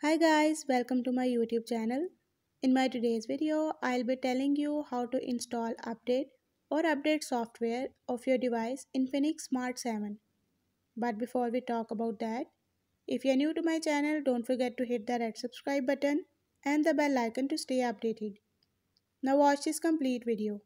Hi guys, welcome to my YouTube channel. In my today's video, I'll be telling you how to install update software of your device Infinix Smart 7. But before we talk about that, if you're new to my channel, don't forget to hit the red subscribe button and the bell icon to stay updated. Now watch this complete video.